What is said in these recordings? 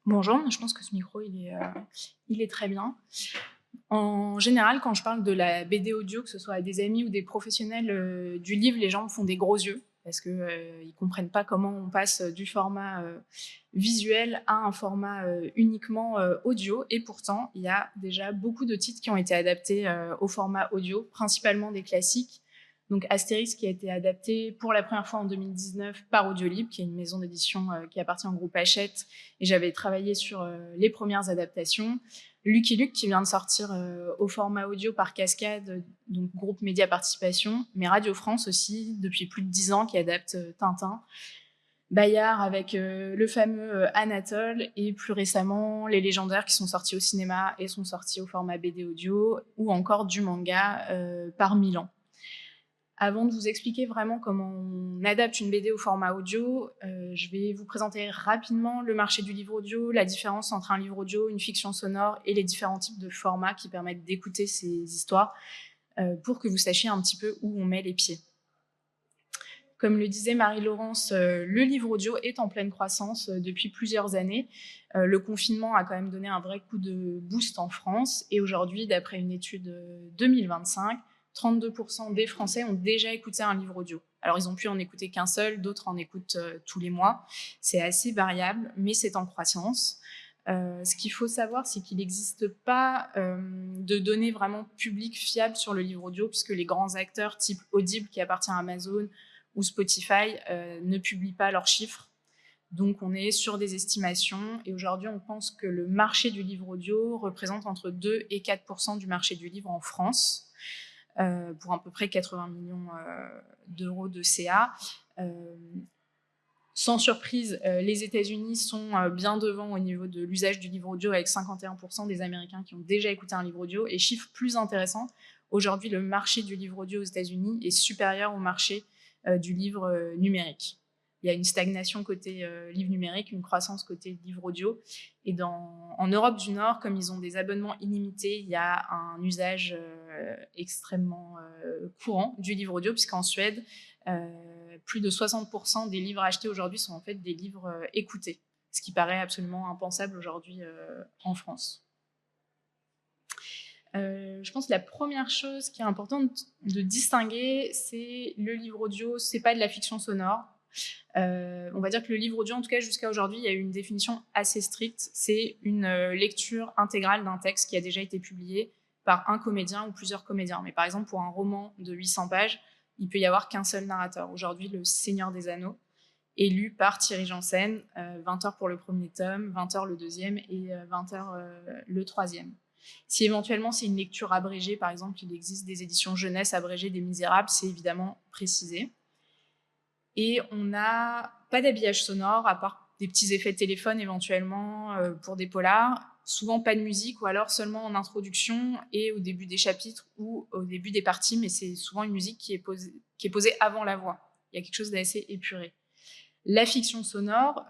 Bonjour, je pense que ce micro, il est très bien. En général, quand je parle de la BD audio, que ce soit à des amis ou des professionnels du livre, les gens me font des gros yeux parce qu'ils ne comprennent pas comment on passe du format visuel à un format uniquement audio. Et pourtant, il y a déjà beaucoup de titres qui ont été adaptés au format audio, principalement des classiques. Donc Astérix qui a été adapté pour la première fois en 2019 par Audiolib, qui est une maison d'édition qui appartient au groupe Hachette. Et j'avais travaillé sur les premières adaptations. Lucky Luke qui vient de sortir au format audio par Cascade, donc groupe Média Participation, mais Radio France aussi, depuis plus de 10 ans, qui adapte Tintin. Bayard avec le fameux Anatole, et plus récemment Les Légendaires qui sont sortis au cinéma et sont sortis au format BD audio, ou encore du manga par Milan. Avant de vous expliquer vraiment comment on adapte une BD au format audio, je vais vous présenter rapidement le marché du livre audio, la différence entre un livre audio, une fiction sonore et les différents types de formats qui permettent d'écouter ces histoires pour que vous sachiez un petit peu où on met les pieds. Comme le disait Marie-Laurence, le livre audio est en pleine croissance depuis plusieurs années. Le confinement a quand même donné un vrai coup de boost en France et aujourd'hui, d'après une étude 2025, 32% des Français ont déjà écouté un livre audio. Alors, ils ont pu en écouter qu'un seul, d'autres en écoutent tous les mois. C'est assez variable, mais c'est en croissance. Ce qu'il faut savoir, c'est qu'il n'existe pas de données vraiment publiques fiables sur le livre audio, puisque les grands acteurs type Audible, qui appartient à Amazon, ou Spotify, ne publient pas leurs chiffres. Donc, on est sur des estimations. Et aujourd'hui, on pense que le marché du livre audio représente entre 2 et 4% du marché du livre en France, pour à peu près 80 millions d'euros de CA. Sans surprise, les États-Unis sont bien devant au niveau de l'usage du livre audio, avec 51% des Américains qui ont déjà écouté un livre audio. Et chiffre plus intéressant, aujourd'hui, le marché du livre audio aux États-Unis est supérieur au marché du livre numérique. Il y a une stagnation côté livre numérique, une croissance côté livre audio. Et en Europe du Nord, comme ils ont des abonnements illimités, il y a un usage extrêmement courant du livre audio, puisqu'en Suède, plus de 60% des livres achetés aujourd'hui sont en fait des livres écoutés, ce qui paraît absolument impensable aujourd'hui en France. Je pense que la première chose qui est importante de distinguer, c'est le livre audio, c'est pas de la fiction sonore. On va dire que le livre audio, en tout cas jusqu'à aujourd'hui, il y a eu une définition assez stricte. C'est une lecture intégrale d'un texte qui a déjà été publié par un comédien ou plusieurs comédiens. Mais par exemple, pour un roman de 800 pages, il peut y avoir qu'un seul narrateur. Aujourd'hui, Le Seigneur des Anneaux est lu par Thierry Janssen, 20 heures pour le premier tome, 20 heures le deuxième et 20 heures le troisième. Si éventuellement c'est une lecture abrégée, par exemple, il existe des éditions jeunesse abrégées des Misérables, c'est évidemment précisé. Et on n'a pas d'habillage sonore, à part des petits effets de téléphone éventuellement pour des polars. Souvent pas de musique, ou alors seulement en introduction et au début des chapitres ou au début des parties, mais c'est souvent une musique qui est posée avant la voix. Il y a quelque chose d'assez épuré. La fiction sonore,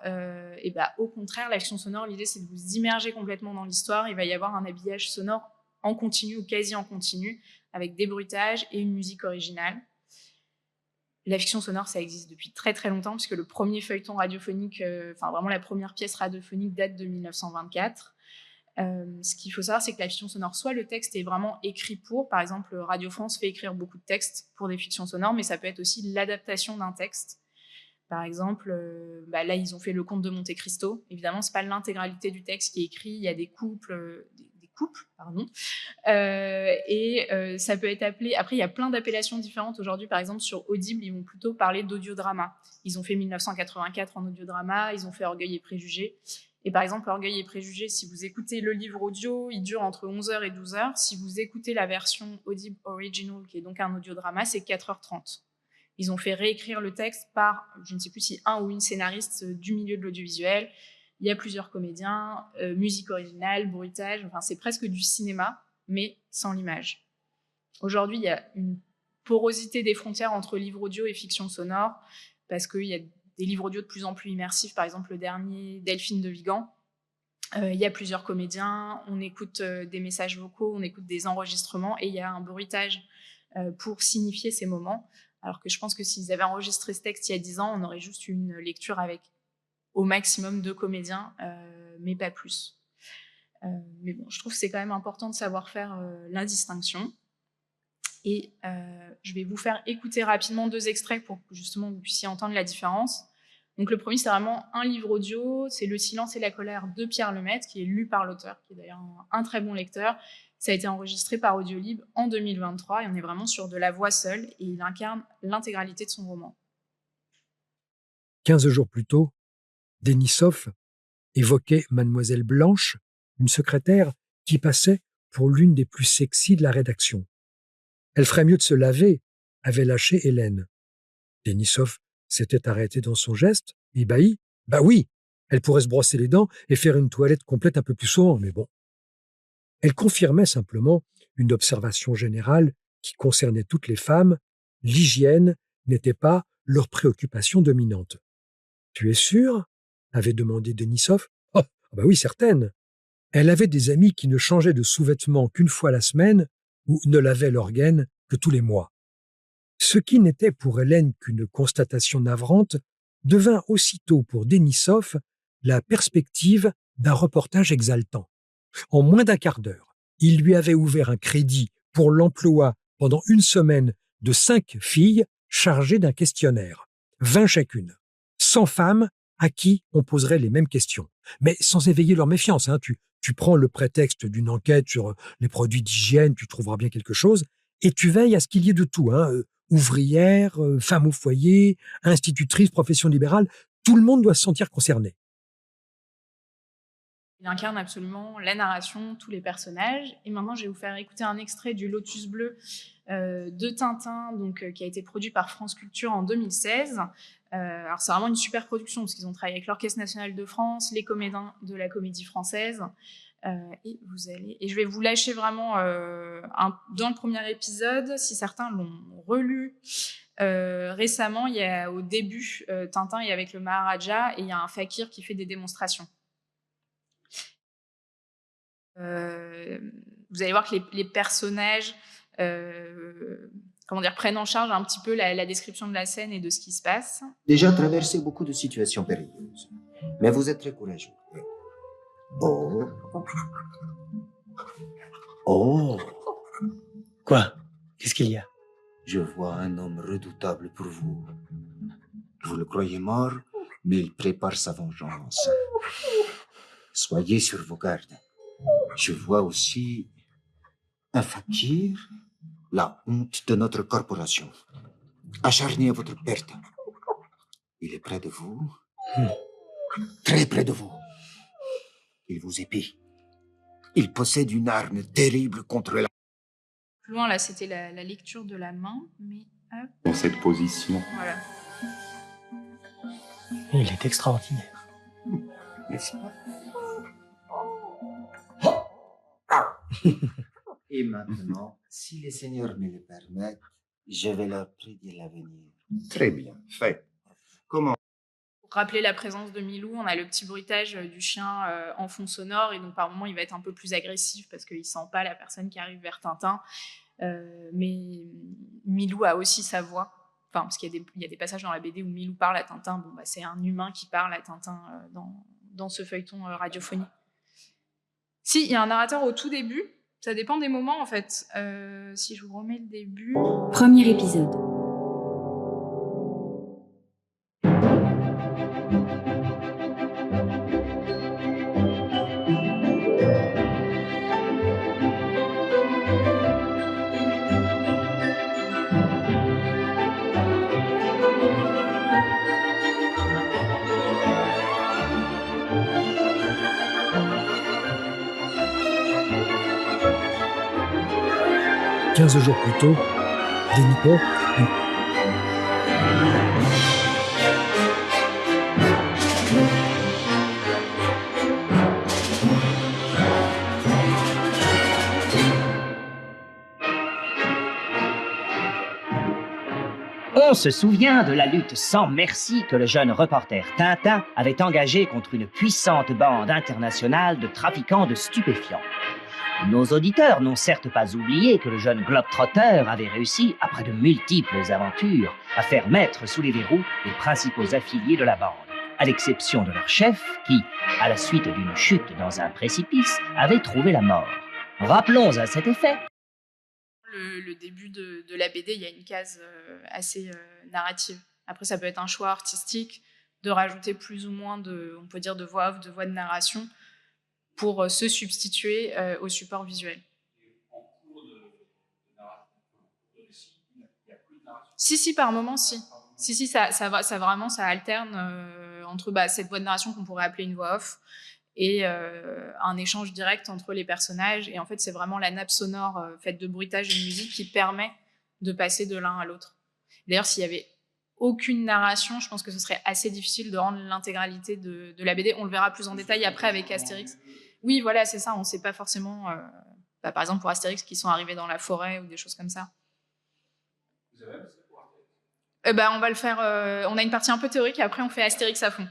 au contraire, la fiction sonore, l'idée c'est de vous immerger complètement dans l'histoire. Il va y avoir un habillage sonore en continu ou quasi en continu, avec des bruitages et une musique originale. La fiction sonore, ça existe depuis très très longtemps, puisque le premier feuilleton radiophonique, vraiment la première pièce radiophonique date de 1924. Ce qu'il faut savoir, c'est que la fiction sonore, soit le texte est vraiment écrit pour, par exemple, Radio France fait écrire beaucoup de textes pour des fictions sonores, mais ça peut être aussi l'adaptation d'un texte. Par exemple, là, ils ont fait Le Comte de Monte Cristo. Évidemment, c'est pas l'intégralité du texte qui est écrit. Il y a des couples, pardon. Ça peut être appelé. Après, il y a plein d'appellations différentes aujourd'hui. Par exemple, sur Audible, ils vont plutôt parler d'audiodrama. Ils ont fait 1984 en audiodrama. Ils ont fait Orgueil et Préjugés. Et par exemple, Orgueil et Préjugés, si vous écoutez le livre audio, il dure entre 11h et 12h. Si vous écoutez la version Audible Original, qui est donc un audiodrama, c'est 4h30. Ils ont fait réécrire le texte par, je ne sais plus si un ou une scénariste du milieu de l'audiovisuel. Il y a plusieurs comédiens, musique originale, bruitage, enfin c'est presque du cinéma, mais sans l'image. Aujourd'hui, il y a une porosité des frontières entre livre audio et fiction sonore, parce qu'il y a des livres audio de plus en plus immersifs, par exemple le dernier, Delphine de Vigan. Il y a plusieurs comédiens, on écoute des messages vocaux, on écoute des enregistrements, et il y a un bruitage pour signifier ces moments. Alors que je pense que s'ils avaient enregistré ce texte il y a 10 ans, on aurait juste une lecture avec au maximum 2 comédiens, mais pas plus. Mais bon, je trouve que c'est quand même important de savoir faire la distinction. Et je vais vous faire écouter rapidement 2 extraits pour que justement vous puissiez entendre la différence. Donc le premier, c'est vraiment un livre audio, c'est Le silence et la colère de Pierre Lemaitre, qui est lu par l'auteur, qui est d'ailleurs un très bon lecteur. Ça a été enregistré par Audiolib en 2023 et on est vraiment sur de la voix seule et il incarne l'intégralité de son roman. 15 jours plus tôt, Denisov évoquait Mademoiselle Blanche, une secrétaire qui passait pour l'une des plus sexy de la rédaction. Elle ferait mieux de se laver, avait lâché Hélène. Denisov s'était arrêté dans son geste, ébahi. Bah oui, elle pourrait se brosser les dents et faire une toilette complète un peu plus souvent, mais bon. Elle confirmait simplement une observation générale qui concernait toutes les femmes, l'hygiène n'était pas leur préoccupation dominante. « Tu es sûr ?» avait demandé Denisov. « Oh, bah oui, certaine. » Elle avait des amis qui ne changeaient de sous-vêtements qu'une fois la semaine ou ne lavaient leur gaine que tous les mois. Ce qui n'était pour Hélène qu'une constatation navrante devint aussitôt pour Denisov la perspective d'un reportage exaltant. En moins d'1 quart d'heure, il lui avait ouvert un crédit pour l'emploi pendant 1 semaine de 5 filles chargées d'un questionnaire, 20 chacune, 100 femmes à qui on poserait les mêmes questions, mais sans éveiller leur méfiance. Tu prends le prétexte d'une enquête sur les produits d'hygiène, tu trouveras bien quelque chose, et tu veilles à ce qu'il y ait de tout. Ouvrière, femme au foyer, institutrice, profession libérale, tout le monde doit se sentir concerné. Il incarne absolument la narration, tous les personnages. Et maintenant, je vais vous faire écouter un extrait du Lotus bleu de Tintin, qui a été produit par France Culture en 2016. Alors, c'est vraiment une super production, parce qu'ils ont travaillé avec l'Orchestre national de France, les comédiens de la Comédie Française. Et je vais vous lâcher vraiment dans le premier épisode, si certains l'ont relu récemment, il y a au début Tintin est avec le Maharaja et il y a un fakir qui fait des démonstrations. Vous allez voir que les personnages prennent en charge un petit peu la description de la scène et de ce qui se passe. Déjà traversé beaucoup de situations périlleuses, mais vous êtes très courageux. Oh. Oh. Quoi? Qu'est-ce qu'il y a? Je vois un homme redoutable pour vous. Vous le croyez mort, mais il prépare sa vengeance. Soyez sur vos gardes. Je vois aussi un fakir, la honte de notre corporation, acharné à votre perte. Il est près de vous, très près de vous. Il vous épie. Il possède une arme terrible contre la... Plus loin, là, c'était la lecture de la main, mais hop. Dans cette position. Voilà. Il est extraordinaire. N'est-ce pas? Et maintenant, si les seigneurs me le permettent, je vais leur prédire l'avenir. Très bien, fait. Comment? Pour rappeler la présence de Milou, on a le petit bruitage du chien en fond sonore, et donc par moment il va être un peu plus agressif parce qu'il sent pas la personne qui arrive vers Tintin. Mais Milou a aussi sa voix. Enfin, parce qu'il y a des passages dans la BD où Milou parle à Tintin. Bon, bah, c'est un humain qui parle à Tintin dans ce feuilleton radiophonique. Si, il y a un narrateur au tout début. Ça dépend des moments, en fait. Si je vous remets le début... Premier épisode. « 15 jours plus tôt, Denisov... On se souvient de la lutte sans merci que le jeune reporter Tintin avait engagée contre une puissante bande internationale de trafiquants de stupéfiants. Nos auditeurs n'ont certes pas oublié que le jeune globetrotter avait réussi, après de multiples aventures, à faire mettre sous les verrous les principaux affiliés de la bande. à l'exception de leur chef qui, à la suite d'une chute dans un précipice, avait trouvé la mort. Rappelons à cet effet le début de la BD, il y a une case assez narrative. Après, ça peut être un choix artistique de rajouter plus ou moins on peut dire de voix off, de voix de narration pour se substituer au support visuel. Si, par moment, si. Si, ça vraiment, ça alterne entre cette voix de narration qu'on pourrait appeler une voix off et un échange direct entre les personnages. Et en fait, c'est vraiment la nappe sonore faite de bruitage et de musique qui permet de passer de l'un à l'autre. D'ailleurs, s'il y avait aucune narration, je pense que ce serait assez difficile de rendre l'intégralité de la BD. On le verra plus en détail après avec Astérix. Oui, voilà, c'est ça. On ne sait pas forcément, par exemple pour Astérix, qui sont arrivés dans la forêt ou des choses comme ça. Vous avez on va le faire. On a une partie un peu théorique et après on fait Astérix à fond.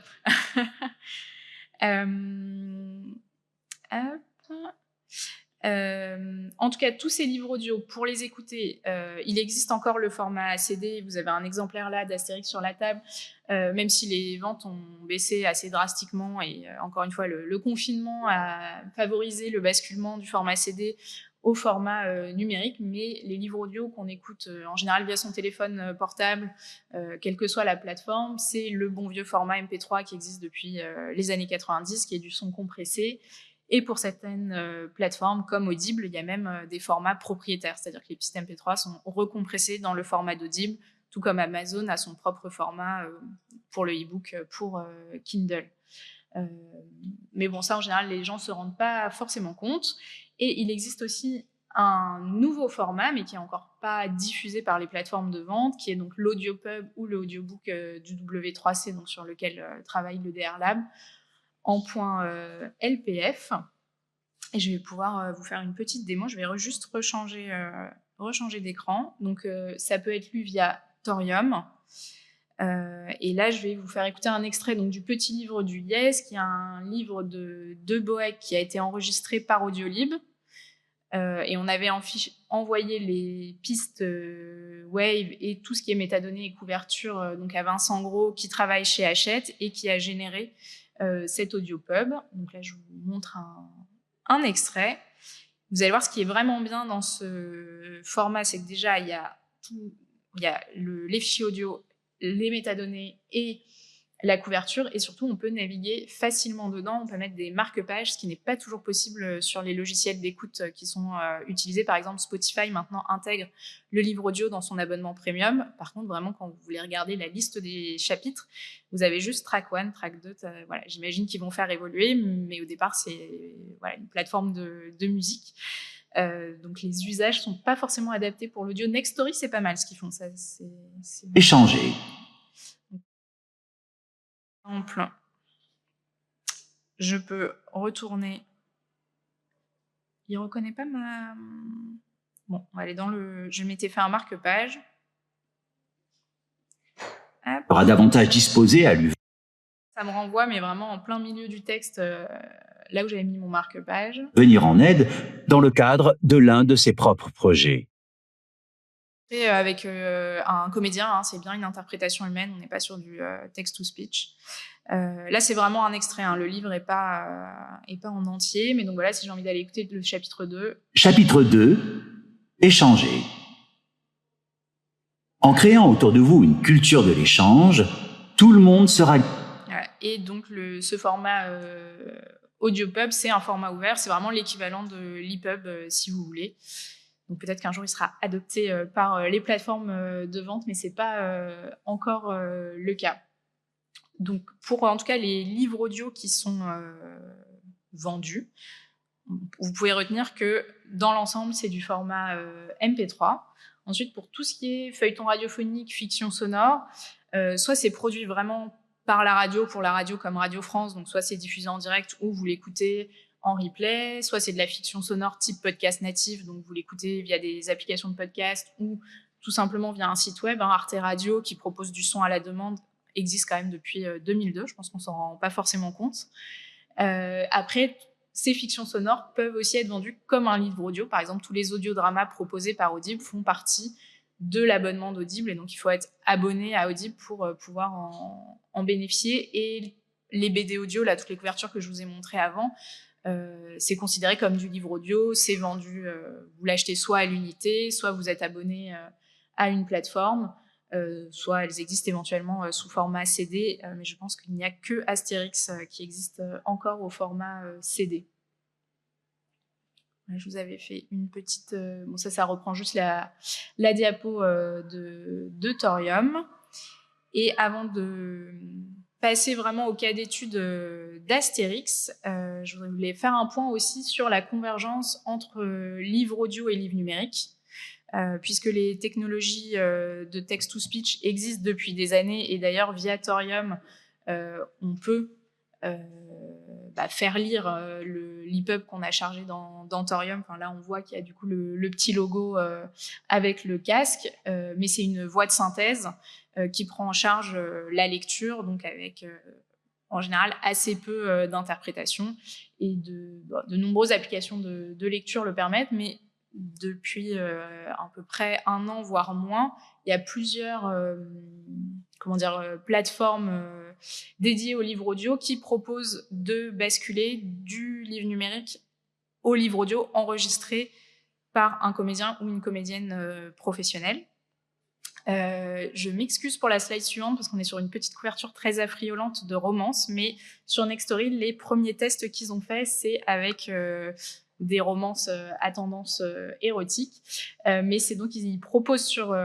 En tout cas, tous ces livres audio, pour les écouter, il existe encore le format CD. Vous avez un exemplaire là d'Astérix sur la table, même si les ventes ont baissé assez drastiquement. Et encore une fois, le confinement a favorisé le basculement du format CD au format numérique, mais les livres audio qu'on écoute en général via son téléphone portable, quelle que soit la plateforme, c'est le bon vieux format MP3 qui existe depuis les années 90, qui est du son compressé. Et pour certaines plateformes comme Audible, il y a même des formats propriétaires, c'est-à-dire que les pistes MP3 sont recompressées dans le format d'Audible, tout comme Amazon a son propre format pour le e-book, pour Kindle. Mais bon, ça, en général, les gens ne se rendent pas forcément compte. Et il existe aussi un nouveau format, mais qui n'est encore pas diffusé par les plateformes de vente, qui est donc l'audiopub ou le audiobook du W3C, donc sur lequel travaille le DR Lab, en point LPF. Et je vais pouvoir vous faire une petite démo. Je vais juste rechanger d'écran. Donc, ça peut être lu via Thorium. Et là, je vais vous faire écouter un extrait donc, du petit livre du Yes, qui est un livre de Boeck qui a été enregistré par Audiolib. Et on avait envoyé les pistes Wave et tout ce qui est métadonnées et couverture donc à Vincent Gros, qui travaille chez Hachette et qui a généré cet audiopub. Donc là, je vous montre un extrait. Vous allez voir ce qui est vraiment bien dans ce format, c'est que déjà, il y a les fichiers audio, les métadonnées et la couverture, et surtout, on peut naviguer facilement dedans. On peut mettre des marque-pages, ce qui n'est pas toujours possible sur les logiciels d'écoute qui sont utilisés. Par exemple, Spotify maintenant intègre le livre audio dans son abonnement premium. Par contre, vraiment, quand vous voulez regarder la liste des chapitres, vous avez juste track 1, track 2. Voilà, j'imagine qu'ils vont faire évoluer, mais au départ, c'est une plateforme de musique. Donc les usages ne sont pas forcément adaptés pour l'audio. Nextory, c'est pas mal ce qu'ils font. Ça, c'est... échanger. Par exemple, je peux retourner. Il reconnaît pas ma... Bon, on va aller dans le... Je m'étais fait un marque-page. Hop. Aura davantage disposé à lui. Ça me renvoie, mais vraiment en plein milieu du texte, là où j'avais mis mon marque-page. Venir en aide dans le cadre de l'un de ses propres projets. Et avec un comédien, hein, c'est bien une interprétation humaine, on n'est pas sur du text-to-speech. Là, c'est vraiment un extrait, hein, le livre n'est pas en entier, mais donc voilà, si j'ai envie d'aller écouter le chapitre 2. Chapitre 2, échanger. En créant autour de vous une culture de l'échange, tout le monde sera... Voilà. Et donc, ce format AudioPub, c'est un format ouvert, c'est vraiment l'équivalent de l'EPUB, si vous voulez. Donc peut-être qu'un jour, il sera adopté par les plateformes de vente, mais ce n'est pas encore le cas. Donc pour en tout cas les livres audio qui sont vendus, vous pouvez retenir que dans l'ensemble, c'est du format MP3. Ensuite, pour tout ce qui est feuilleton radiophonique, fiction sonore, soit c'est produit vraiment par la radio, pour la radio comme Radio France, donc soit c'est diffusé en direct ou vous l'écoutez en replay, soit c'est de la fiction sonore type podcast natif, donc vous l'écoutez via des applications de podcast ou tout simplement via un site web. Arte Radio, qui propose du son à la demande, existe quand même depuis 2002, je pense qu'on s'en rend pas forcément compte. Après, ces fictions sonores peuvent aussi être vendues comme un livre audio. Par exemple, tous les audiodramas proposés par Audible font partie de l'abonnement d'Audible. Et donc, il faut être abonné à Audible pour pouvoir en bénéficier. Et les BD audio, là, toutes les couvertures que je vous ai montrées avant, c'est considéré comme du livre audio. C'est vendu, vous l'achetez soit à l'unité, soit vous êtes abonné à une plateforme, soit elles existent éventuellement sous format CD, mais je pense qu'il n'y a que Astérix qui existe encore au format CD. Je vous avais fait une petite... bon, ça reprend juste la diapo de Thorium. Et avant de passer vraiment au cas d'étude d'Astérix, je voulais faire un point aussi sur la convergence entre livre audio et livre numérique, puisque les technologies de text-to-speech existent depuis des années, et d'ailleurs, via Thorium, on peut faire lire l'EPUB qu'on a chargé dans Thorium. Enfin, là, on voit qu'il y a du coup le petit logo avec le casque, mais c'est une voix de synthèse qui prend en charge la lecture, donc avec en général assez peu d'interprétation, et de nombreuses applications de lecture le permettent, mais depuis à peu près 1 an, voire moins, il y a plusieurs plateformes dédiées au livre audio qui proposent de basculer du livre numérique au livre audio enregistré par un comédien ou une comédienne professionnelle. Je m'excuse pour la slide suivante parce qu'on est sur une petite couverture très affriolante de romance, mais sur Nextory, les premiers tests qu'ils ont faits, c'est avec des romances à tendance érotique. Mais c'est donc, ils proposent sur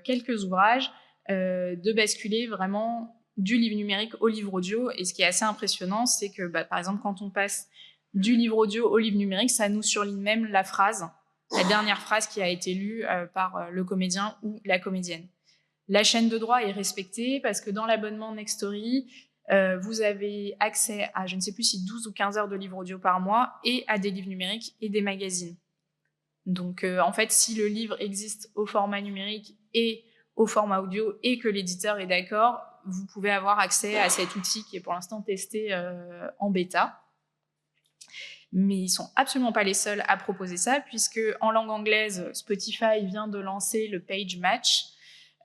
quelques ouvrages de basculer vraiment du livre numérique au livre audio. Et ce qui est assez impressionnant, c'est que, par exemple, quand on passe du livre audio au livre numérique, ça nous surligne même la dernière phrase qui a été lue par le comédien ou la comédienne. La chaîne de droit est respectée parce que dans l'abonnement Nextory, vous avez accès à, je ne sais plus si 12 ou 15 heures de livres audio par mois, et à des livres numériques et des magazines. Donc, en fait, si le livre existe au format numérique et au format audio et que l'éditeur est d'accord, vous pouvez avoir accès à cet outil qui est pour l'instant testé en bêta. Mais ils sont absolument pas les seuls à proposer ça, puisque en langue anglaise, Spotify vient de lancer le Page Match,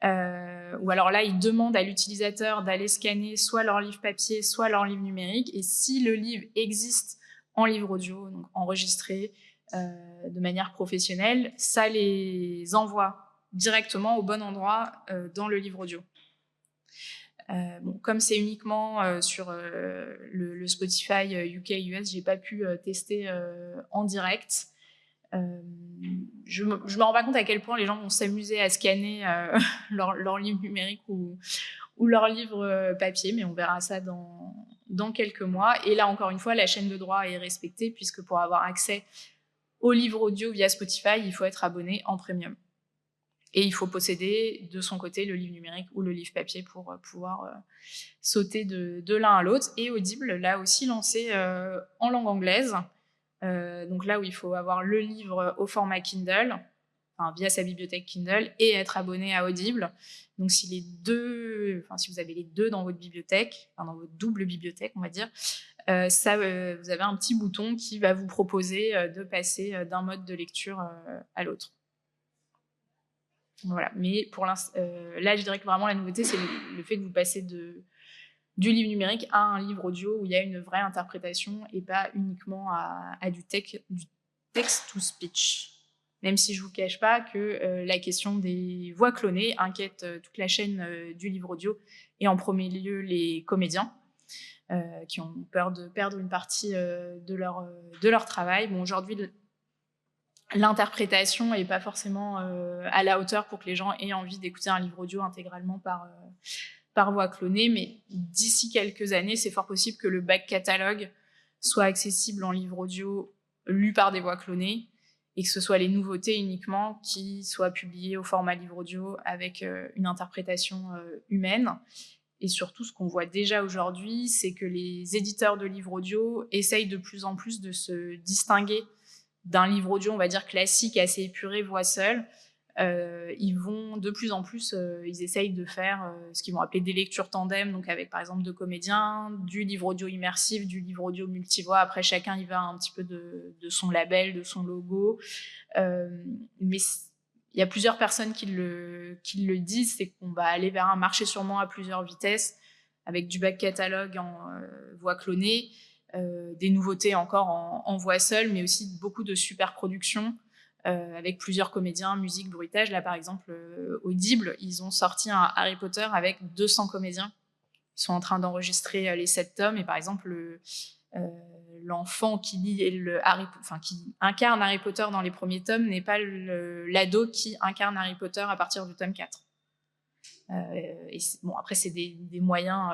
où alors là, ils demandent à l'utilisateur d'aller scanner soit leur livre papier, soit leur livre numérique, et si le livre existe en livre audio, donc enregistré de manière professionnelle, ça les envoie directement au bon endroit dans le livre audio. Comme c'est uniquement sur le Spotify UK-US, j'ai pas pu tester en direct. Je me rends pas compte à quel point les gens vont s'amuser à scanner leur livre numérique ou leur livre papier, mais on verra ça dans quelques mois. Et là, encore une fois, la chaîne de droit est respectée, puisque pour avoir accès au livre audio via Spotify, il faut être abonné en premium. Et il faut posséder de son côté le livre numérique ou le livre papier pour pouvoir sauter de l'un à l'autre. Et Audible l'a aussi lancé en langue anglaise. Donc là où il faut avoir le livre au format Kindle, via sa bibliothèque Kindle, et être abonné à Audible. Donc si vous avez les deux dans votre bibliothèque, dans votre double bibliothèque, on va dire, vous avez un petit bouton qui va vous proposer de passer d'un mode de lecture à l'autre. Voilà. Mais pour l'instant, là, je dirais que vraiment la nouveauté, c'est le fait que vous passez du livre numérique à un livre audio où il y a une vraie interprétation et pas uniquement à du text-to-speech. Même si je ne vous cache pas que la question des voix clonées inquiète toute la chaîne du livre audio, et en premier lieu les comédiens qui ont peur de perdre une partie de leur travail. Bon, aujourd'hui, l'interprétation n'est pas forcément à la hauteur pour que les gens aient envie d'écouter un livre audio intégralement par voix clonée, mais d'ici quelques années, c'est fort possible que le back catalogue soit accessible en livre audio lu par des voix clonées, et que ce soit les nouveautés uniquement qui soient publiées au format livre audio avec une interprétation humaine. Et surtout, ce qu'on voit déjà aujourd'hui, c'est que les éditeurs de livres audio essayent de plus en plus de se distinguer d'un livre audio, on va dire, classique, assez épuré, voix seule. Ils vont de plus en plus, ils essayent de faire ce qu'ils vont appeler des lectures tandem, donc avec par exemple 2 comédiens, du livre audio immersif, du livre audio multivoix. Après, chacun y va un petit peu de son label, de son logo. Mais Il y a plusieurs personnes qui le disent, c'est qu'on va aller vers un marché sûrement à plusieurs vitesses, avec du back catalogue en voix clonée, des nouveautés encore en voix seule, mais aussi beaucoup de super productions avec plusieurs comédiens, musique, bruitage. Là, par exemple, Audible, ils ont sorti un Harry Potter avec 200 comédiens. Ils sont en train d'enregistrer les 7 tomes, et par exemple, l'enfant qui qui incarne Harry Potter dans les premiers tomes n'est pas l'ado qui incarne Harry Potter à partir du tome 4. Bon, après, c'est des moyens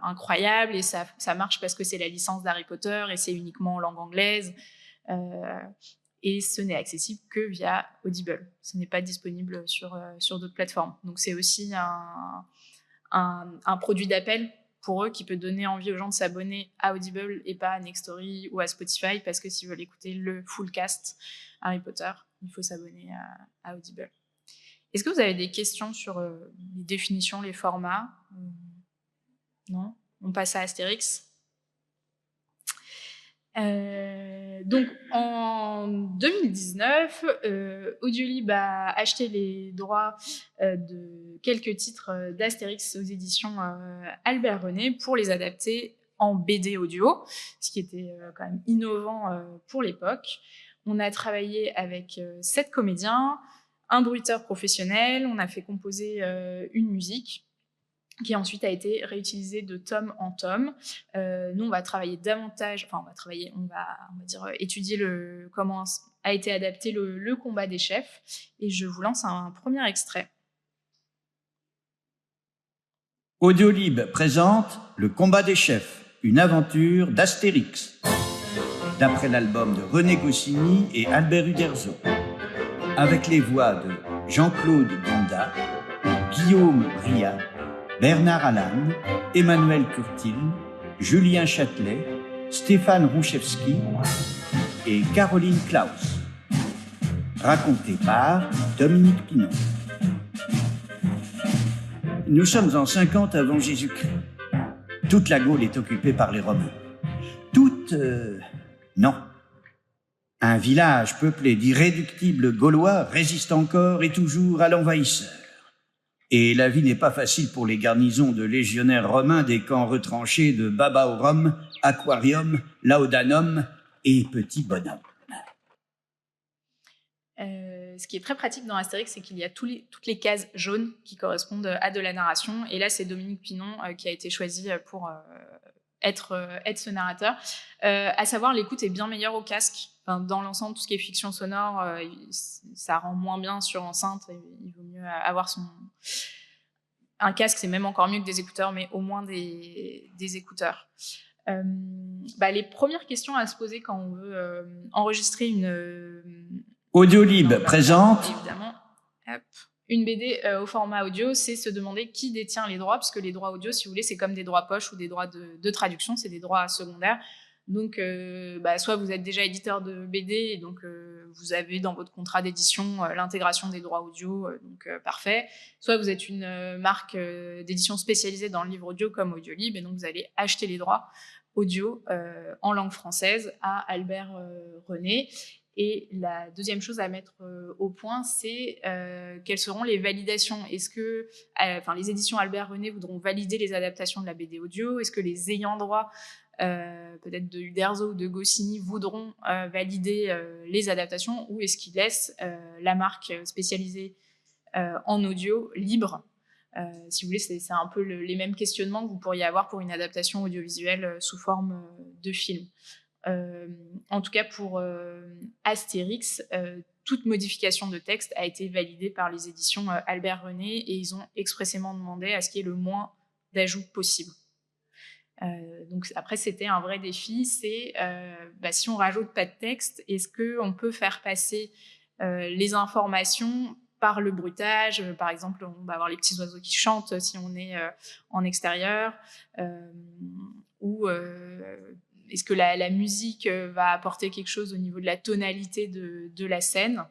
incroyables, et ça marche parce que c'est la licence d'Harry Potter et c'est uniquement en langue anglaise. Et ce n'est accessible que via Audible. Ce n'est pas disponible sur d'autres plateformes. Donc, c'est aussi un produit d'appel pour eux qui peut donner envie aux gens de s'abonner à Audible et pas à Nextory ou à Spotify, parce que s'ils veulent écouter le full cast Harry Potter, il faut s'abonner à Audible. Est-ce que vous avez des questions sur les définitions, les formats? Non? On passe à Astérix. Donc, en 2019, Audiolib a acheté les droits de quelques titres d'Astérix aux éditions Albert René pour les adapter en BD audio, ce qui était quand même innovant pour l'époque. On a travaillé avec 7 comédiens, un bruiteur professionnel, on a fait composer une musique qui ensuite a été réutilisée de tome en tome. Nous, on va travailler davantage, on va dire étudier comment a été adapté le combat des chefs, et je vous lance un premier extrait. Audiolib présente Le combat des chefs, une aventure d'Astérix, d'après l'album de René Goscinny et Albert Uderzo, avec les voix de Jean-Claude Gondat, Guillaume Briat, Bernard Allan, Emmanuel Curtil, Julien Châtelet, Stéphane Rouchevski et Caroline Klaus. Raconté par Dominique Pinon. Nous sommes en 50 avant Jésus-Christ. Toute la Gaule est occupée par les Romains. Non. Un village peuplé d'irréductibles Gaulois résiste encore et toujours à l'envahisseur. Et la vie n'est pas facile pour les garnisons de légionnaires romains des camps retranchés de Babaorum, Aquarium, Laudanum et Petit Bonhomme. Ce qui est très pratique dans Astérix, c'est qu'il y a toutes les cases jaunes qui correspondent à de la narration. Et là, c'est Dominique Pinon qui a été choisi pour être ce narrateur. À savoir, l'écoute est bien meilleure au casque. Enfin, dans l'ensemble, tout ce qui est fiction sonore, ça rend moins bien sur enceinte. Il vaut mieux avoir un casque, c'est même encore mieux que des écouteurs, mais au moins des écouteurs. Les premières questions à se poser quand on veut enregistrer une... Audiolib présente... Évidemment, une BD au format audio, c'est se demander qui détient les droits, parce que les droits audio, si vous voulez, c'est comme des droits poche ou des droits de traduction, c'est des droits secondaires. Donc, soit vous êtes déjà éditeur de BD, et donc vous avez dans votre contrat d'édition l'intégration des droits audio, donc parfait. Soit vous êtes une marque d'édition spécialisée dans le livre audio comme Audiolib, et donc vous allez acheter les droits audio en langue française à Albert René. Et la deuxième chose à mettre au point, c'est quelles seront les validations. Est-ce que les éditions Albert René voudront valider les adaptations de la BD audio? Est-ce que les ayants droit, peut-être de Uderzo ou de Goscinny, voudront valider les adaptations, ou est-ce qu'ils laissent la marque spécialisée en audio libre? Si vous voulez, c'est un peu les mêmes questionnements que vous pourriez avoir pour une adaptation audiovisuelle sous forme de film. En tout cas, pour Astérix, toute modification de texte a été validée par les éditions Albert René, et ils ont expressément demandé à ce qu'il y ait le moins d'ajouts possible. Donc après, c'était un vrai défi, c'est si on rajoute pas de texte, est-ce qu'on peut faire passer les informations par le bruitage? Par exemple, on va avoir les petits oiseaux qui chantent si on est en extérieur, ou est-ce que la musique va apporter quelque chose au niveau de la tonalité de la scène?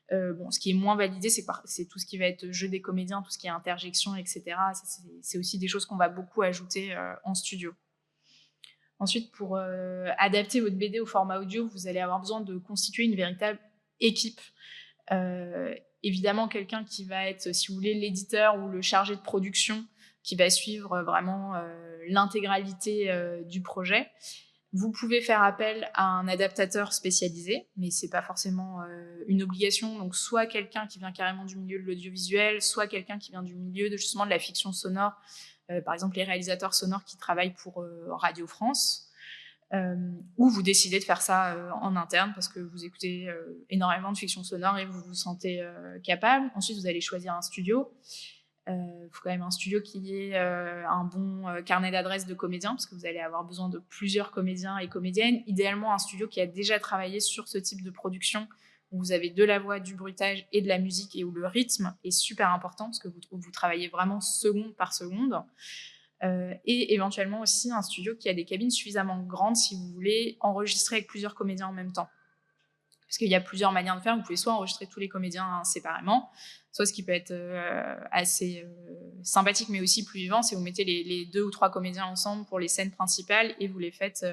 Ce qui est moins validé, c'est tout ce qui va être jeu des comédiens, tout ce qui est interjection, etc. C'est aussi des choses qu'on va beaucoup ajouter en studio. Ensuite, pour adapter votre BD au format audio, vous allez avoir besoin de constituer une véritable équipe. évidemment quelqu'un qui va être, si vous voulez, l'éditeur ou le chargé de production qui va suivre vraiment l'intégralité du projet. Vous pouvez faire appel à un adaptateur spécialisé, mais c'est pas forcément une obligation. Donc, soit quelqu'un qui vient carrément du milieu de l'audiovisuel, soit quelqu'un qui vient du milieu justement de la fiction sonore. Par exemple, les réalisateurs sonores qui travaillent pour Radio France. Ou vous décidez de faire ça en interne parce que vous écoutez énormément de fiction sonore et vous vous sentez capable. Ensuite, vous allez choisir un studio. Il faut quand même un studio qui ait un bon carnet d'adresses de comédiens parce que vous allez avoir besoin de plusieurs comédiens et comédiennes. Idéalement, un studio qui a déjà travaillé sur ce type de production où vous avez de la voix, du bruitage et de la musique et où le rythme est super important parce que vous travaillez vraiment seconde par seconde. Et éventuellement aussi un studio qui a des cabines suffisamment grandes si vous voulez enregistrer avec plusieurs comédiens en même temps. Parce qu'il y a plusieurs manières de faire. Vous pouvez soit enregistrer tous les comédiens séparément, soit ce qui peut être assez sympathique mais aussi plus vivant, c'est vous mettez les 2 ou 3 comédiens ensemble pour les scènes principales et vous les faites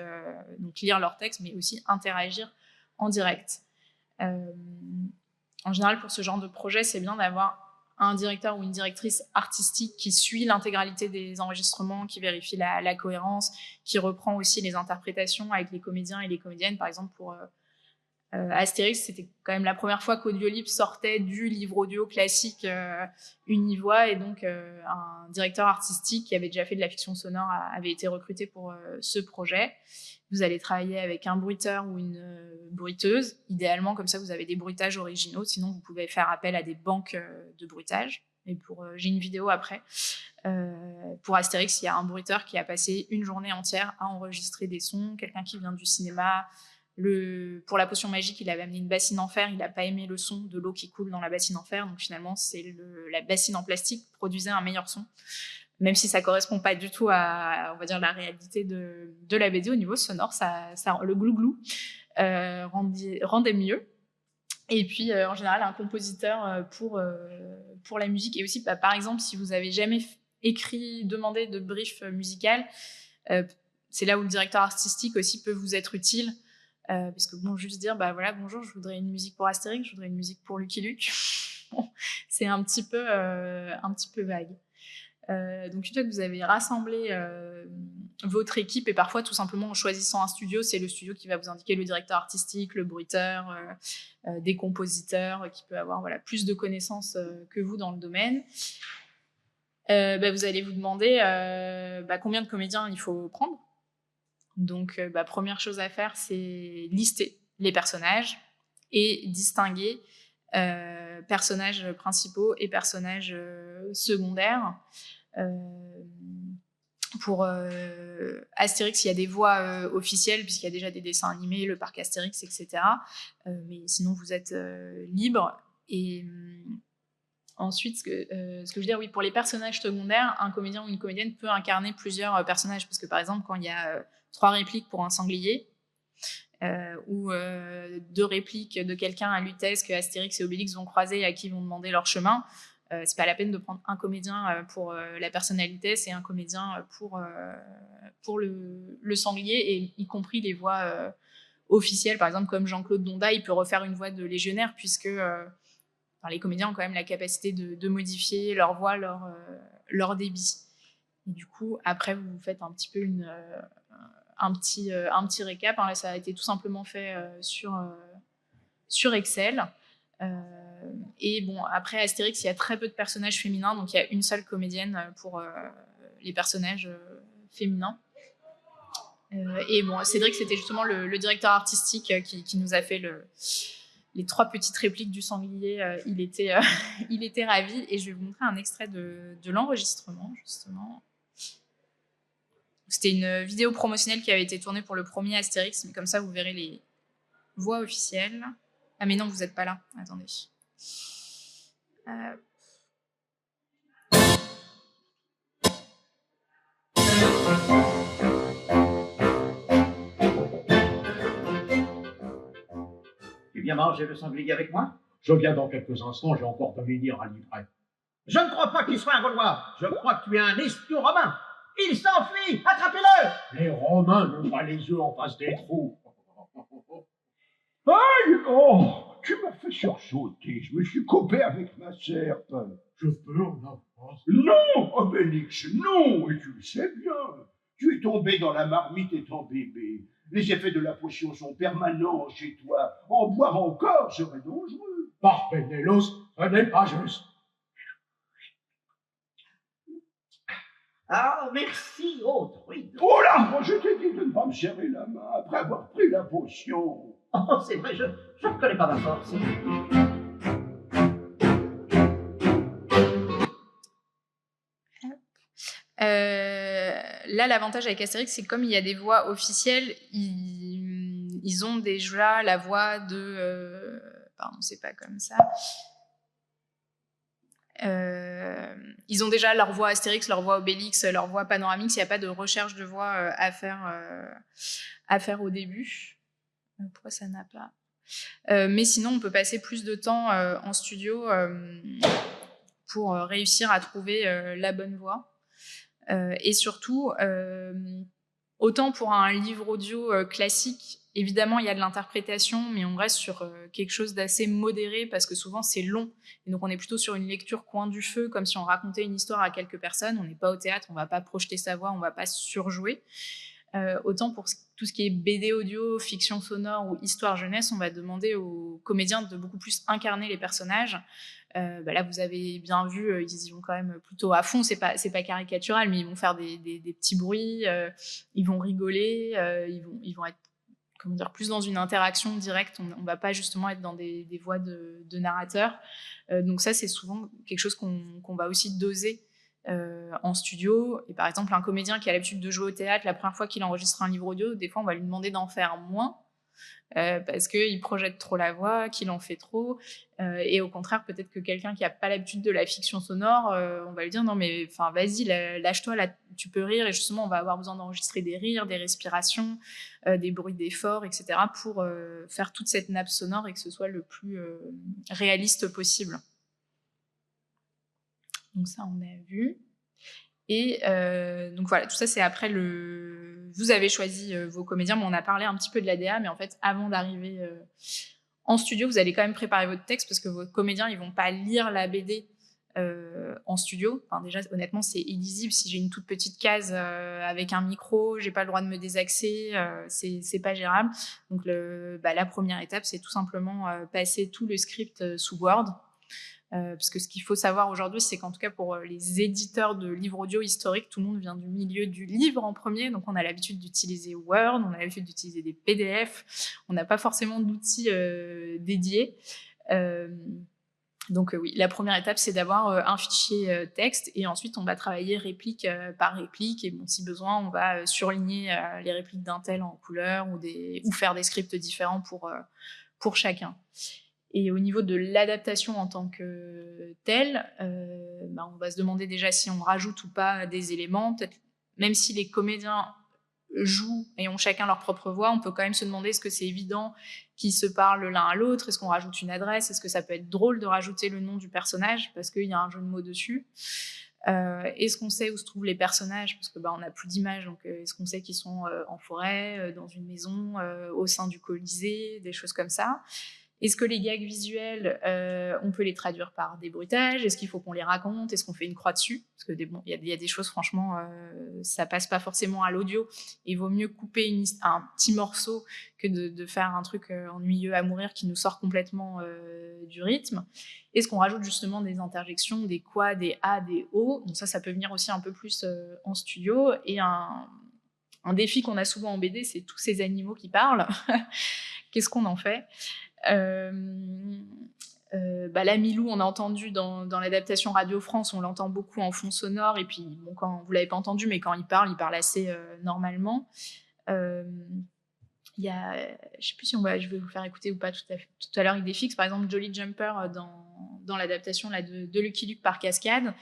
donc lire leur texte mais aussi interagir en direct. En général, pour ce genre de projet, c'est bien d'avoir un directeur ou une directrice artistique qui suit l'intégralité des enregistrements, qui vérifie la cohérence, qui reprend aussi les interprétations avec les comédiens et les comédiennes. Par exemple, pour Astérix, c'était quand même la première fois qu'Audiolib sortait du livre audio classique Univoix, et donc un directeur artistique qui avait déjà fait de la fiction sonore avait été recruté pour ce projet. Vous allez travailler avec un bruiteur ou une bruiteuse, idéalement, comme ça vous avez des bruitages originaux, sinon vous pouvez faire appel à des banques de bruitage. Et j'ai une vidéo après. Pour Astérix, il y a un bruiteur qui a passé une journée entière à enregistrer des sons, quelqu'un qui vient du cinéma. Pour la potion magique, il avait amené une bassine en fer, il n'a pas aimé le son de l'eau qui coule dans la bassine en fer, donc finalement la bassine en plastique produisait un meilleur son, même si ça correspond pas du tout à, on va dire, la réalité de la BD au niveau sonore, le glouglou rendait mieux. Et puis en général un compositeur pour la musique, et aussi par exemple si vous avez jamais demandé de brief musical, c'est là où le directeur artistique aussi peut vous être utile. Parce que bon, juste dire, voilà, bonjour, je voudrais une musique pour Astérix, je voudrais une musique pour Lucky Luke, c'est un petit peu vague. Donc une fois que vous avez rassemblé votre équipe, et parfois tout simplement en choisissant un studio, c'est le studio qui va vous indiquer le directeur artistique, le bruiteur, des compositeurs qui peut avoir plus de connaissances que vous dans le domaine. Vous allez vous demander combien de comédiens il faut prendre. Donc, première chose à faire, c'est lister les personnages et distinguer personnages principaux et personnages secondaires. Pour Astérix, il y a des voix officielles, puisqu'il y a déjà des dessins animés, le parc Astérix, etc. Mais sinon, vous êtes libre. Et ensuite, ce que je veux dire, oui, pour les personnages secondaires, un comédien ou une comédienne peut incarner plusieurs personnages. Parce que, par exemple, quand il y a 3 répliques pour un sanglier, ou 2 répliques de quelqu'un à Lutèce que Astérix et Obélix vont croiser et à qui ils vont demander leur chemin, c'est pas la peine de prendre un comédien pour la personnalité, c'est un comédien pour le sanglier, et y compris les voix officielles. Par exemple, comme Jean-Claude Donda, il peut refaire une voix de légionnaire, puisque les comédiens ont quand même la capacité de modifier leur voix, leur débit. Et du coup, après, vous faites un petit peu un petit récap. Là, ça a été tout simplement fait sur Excel. Et bon, après Astérix, il y a très peu de personnages féminins, donc il y a une seule comédienne pour les personnages féminins. Et bon, Cédric, c'était justement le directeur artistique qui nous a fait les 3 petites répliques du sanglier. Il était ravi, et je vais vous montrer un extrait de l'enregistrement, justement. C'était une vidéo promotionnelle qui avait été tournée pour le premier Astérix, mais comme ça, vous verrez les voix officielles. Ah, mais non, vous n'êtes pas là. Attendez. Tu viens manger le sanglier avec moi? Je viens dans quelques instants, j'ai encore 2 milliards à livrer. Je ne crois pas qu'il soit un Gaulois. Je crois que tu es un espion romain. Il s'enfuit. Attrapez-le. Les Romains n'ont pas les yeux en face des trous. Aïe! Oh! tu m'as fait sursauter. Je me suis copé avec ma serpe. Je peux en avance. Non, Obélix, non, et tu le sais bien. Tu es tombé dans la marmite étant bébé. Les effets de la potion sont permanents chez toi. En boire encore serait dangereux. Par Pénélos, ce n'est pas juste. Ah, merci, oh druide. Oh là, moi je t'ai dit de ne pas me serrer la main après avoir pris la potion. Oh, c'est vrai, je ne reconnais pas ma force. Là, l'avantage avec Astérix, c'est que comme il y a des voix officielles, ils ont déjà la voix de... pardon, c'est pas comme ça. Ils ont déjà leur voix Astérix, leur voix Obélix, leur voix Panoramix. Il n'y a pas de recherche de voix à faire au début. Pourquoi ça n'a pas mais sinon, on peut passer plus de temps en studio pour réussir à trouver la bonne voix. Et surtout, autant pour un livre audio classique, évidemment, il y a de l'interprétation, mais on reste sur quelque chose d'assez modéré parce que souvent, c'est long. Et donc, on est plutôt sur une lecture coin du feu, comme si on racontait une histoire à quelques personnes. On n'est pas au théâtre, on ne va pas projeter sa voix, on ne va pas surjouer. Autant pour tout ce qui est BD audio, fiction sonore ou histoire jeunesse, on va demander aux comédiens de beaucoup plus incarner les personnages. Là, vous avez bien vu, ils y vont quand même plutôt à fond. C'est pas caricatural, mais ils vont faire des petits bruits, ils vont rigoler, ils vont être plus dans une interaction directe. On va pas justement être dans des voix de narrateurs. Donc ça, c'est souvent quelque chose qu'on va aussi doser en studio. Et par exemple, un comédien qui a l'habitude de jouer au théâtre, la première fois qu'il enregistre un livre audio, des fois, on va lui demander d'en faire moins. Parce qu'il projette trop la voix, qu'il en fait trop. Et au contraire, peut-être que quelqu'un qui n'a pas l'habitude de la fiction sonore, on va lui dire non mais vas-y, lâche-toi, là, tu peux rire. Et justement, on va avoir besoin d'enregistrer des rires, des respirations, des bruits d'effort, etc. pour faire toute cette nappe sonore et que ce soit le plus réaliste possible. Donc ça, on a vu. Et donc voilà, tout ça, c'est après vous avez choisi vos comédiens, mais on a parlé un petit peu de l'ADA, mais en fait, avant d'arriver en studio, vous allez quand même préparer votre texte parce que vos comédiens, ils vont pas lire la BD en studio. Enfin, déjà, honnêtement, c'est illisible. Si j'ai une toute petite case avec un micro, j'ai pas le droit de me désaxer, c'est pas gérable. Donc la première étape, c'est tout simplement passer tout le script sous Word. Parce que ce qu'il faut savoir aujourd'hui, c'est qu'en tout cas pour les éditeurs de livres audio historiques, tout le monde vient du milieu du livre en premier, donc on a l'habitude d'utiliser Word, on a l'habitude d'utiliser des PDF, on n'a pas forcément d'outils dédiés. Donc oui, la première étape, c'est d'avoir un fichier texte et ensuite on va travailler réplique par réplique et bon, si besoin, on va surligner les répliques d'un tel en couleur ou faire des scripts différents pour chacun. Et au niveau de l'adaptation en tant que telle, on va se demander déjà si on rajoute ou pas des éléments. Peut-être, même si les comédiens jouent et ont chacun leur propre voix, on peut quand même se demander est-ce que c'est évident qu'ils se parlent l'un à l'autre, est-ce qu'on rajoute une adresse, est-ce que ça peut être drôle de rajouter le nom du personnage parce qu'il y a un jeu de mots dessus. Est-ce qu'on sait où se trouvent les personnages parce que on n'a plus d'images, donc est-ce qu'on sait qu'ils sont en forêt, dans une maison, au sein du Colisée, des choses comme ça. Est-ce que les gags visuels, on peut les traduire par des bruitages? Est-ce qu'il faut qu'on les raconte? Est-ce qu'on fait une croix dessus? Parce que il y a des choses, franchement, ça passe pas forcément à l'audio. Il vaut mieux couper un petit morceau que de faire un truc ennuyeux à mourir qui nous sort complètement du rythme. Est-ce qu'on rajoute justement des interjections, des quoi, des a, des o? Donc ça peut venir aussi un peu plus en studio. Et un défi qu'on a souvent en BD, c'est tous ces animaux qui parlent. Qu'est-ce qu'on en fait? Là, Milou, on a entendu dans l'adaptation Radio France, on l'entend beaucoup en fond sonore, et puis quand vous l'avez pas entendu, mais quand il parle assez normalement. Il y a, je sais plus si je vais vous faire écouter ou pas tout à l'heure, Idéfix, par exemple Jolly Jumper dans l'adaptation là, de Lucky Luke par cascade.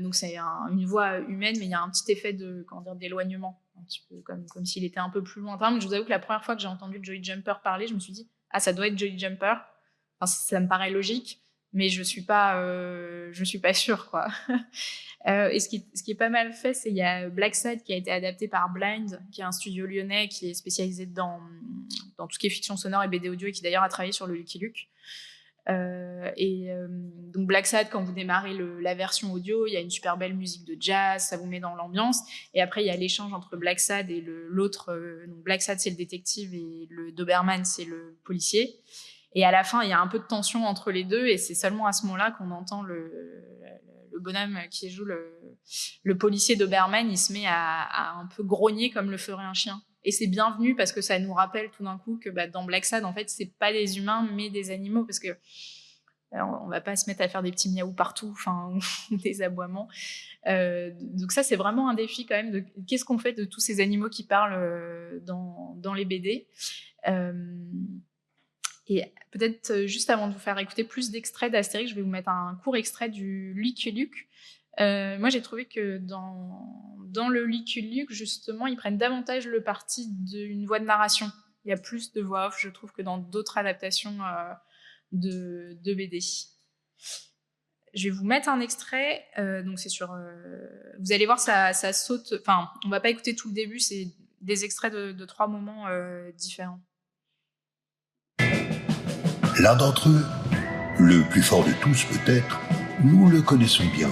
Donc c'est une voix humaine, mais il y a un petit effet d'éloignement, un petit peu comme s'il était un peu plus lointain. Mais je vous avoue que la première fois que j'ai entendu Jolly Jumper parler, je me suis dit ça doit être Jolly Jumper. Enfin, ça me paraît logique. mais je suis pas sûre, quoi. Et ce qui est pas mal fait, c'est il y a Black Sad qui a été adapté par Blind, qui est un studio lyonnais qui est spécialisé dans tout ce qui est fiction sonore et BD audio, et qui d'ailleurs a travaillé sur le Lucky Luke. Donc Black Sad, quand vous démarrez la version audio, il y a une super belle musique de jazz, ça vous met dans l'ambiance, et après il y a l'échange entre Black Sad et l'autre. Donc Black Sad, c'est le détective, et le Doberman, c'est le policier, et à la fin il y a un peu de tension entre les deux, et c'est seulement à ce moment-là qu'on entend le bonhomme qui joue le policier Doberman, il se met à un peu grogner comme le ferait un chien. Et c'est bienvenu parce que ça nous rappelle tout d'un coup que dans Black Sad, en fait, c'est pas des humains, mais des animaux, parce que on va pas se mettre à faire des petits miaou partout, ou des aboiements. Donc ça, c'est vraiment un défi quand même de qu'est-ce qu'on fait de tous ces animaux qui parlent dans les BD. Et peut-être juste avant de vous faire écouter plus d'extraits d'Astérix, je vais vous mettre un court extrait du Lucky Luke. Moi, j'ai trouvé que dans le Lucky Luke, justement, ils prennent davantage le parti d'une voix de narration. Il y a plus de voix off, je trouve, que dans d'autres adaptations de BD. Je vais vous mettre un extrait. Donc c'est sur. Vous allez voir, ça saute. Enfin, on va pas écouter tout le début. C'est des extraits de 3 moments différents. L'un d'entre eux, le plus fort de tous peut-être, nous le connaissons bien.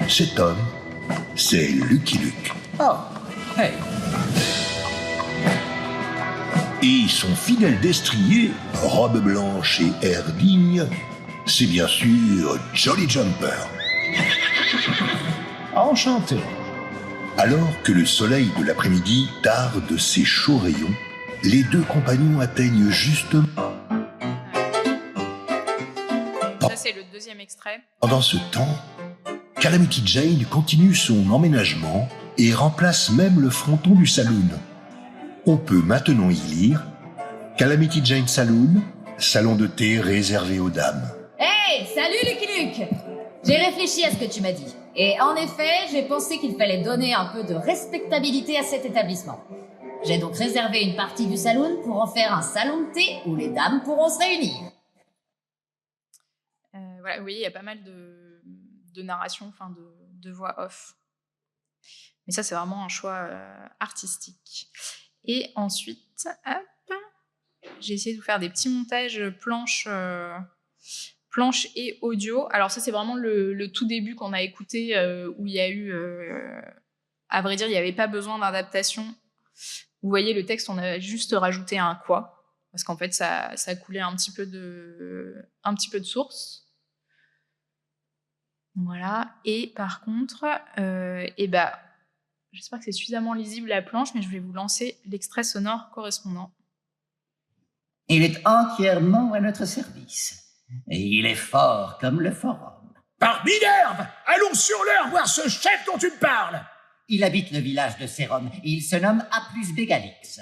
Cet homme, c'est Lucky Luke. Oh, hey. Et son fidèle destrier, robe blanche et air digne, c'est bien sûr Jolly Jumper. Enchanté. Alors que le soleil de l'après-midi darde ses chauds rayons, les deux compagnons atteignent justement... Ça, c'est le deuxième extrait. Pendant ce temps, Calamity Jane continue son emménagement et remplace même le fronton du saloon. On peut maintenant y lire Calamity Jane Saloon, salon de thé réservé aux dames. Hey, salut Lucky Luke! J'ai réfléchi à ce que tu m'as dit. Et en effet, j'ai pensé qu'il fallait donner un peu de respectabilité à cet établissement. J'ai donc réservé une partie du saloon pour en faire un salon de thé où les dames pourront se réunir. Voilà, vous voyez, il y a pas mal de narration, de voix off. Mais ça, c'est vraiment un choix artistique. Et ensuite, hop, j'ai essayé de vous faire des petits montages planches et audio. Alors ça, c'est vraiment le tout début qu'on a écouté, où il y a eu, à vrai dire, il n'y avait pas besoin d'adaptation. Vous voyez, le texte, on a juste rajouté un « quoi », parce qu'en fait, ça coulait un petit peu de source. Voilà. Et par contre, j'espère que c'est suffisamment lisible la planche, mais je vais vous lancer l'extrait sonore correspondant. Il est entièrement à notre service. Et il est fort comme le forum. Par Minerve, allons sur l'heure voir ce chef dont tu me parles. Il habite le village de Sérum et il se nomme Aplus Begalix.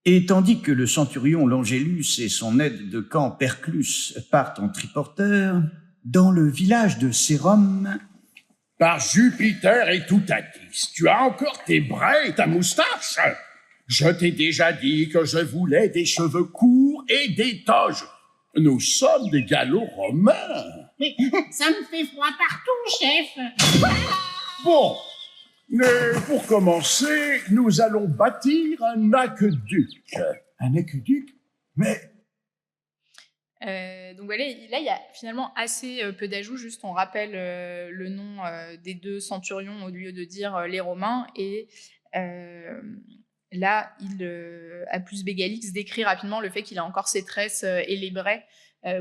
Et tandis que le centurion Langélus et son aide de camp Perclus partent en triporteur, dans le village de Sérum... Par Jupiter et Toutatis, tu as encore tes bras et ta moustache. Je t'ai déjà dit que je voulais des cheveux courts et des toges. Nous sommes des gallo-romains. Mais ça me fait froid partout, chef. Bon, mais pour commencer, nous allons bâtir un aqueduc. Un aqueduc? Mais... Donc voilà, là il y a finalement assez peu d'ajouts, juste on rappelle le nom des 2 centurions au lieu de dire les Romains, et là Aplus Begalix décrit rapidement le fait qu'il a encore ses tresses et les braies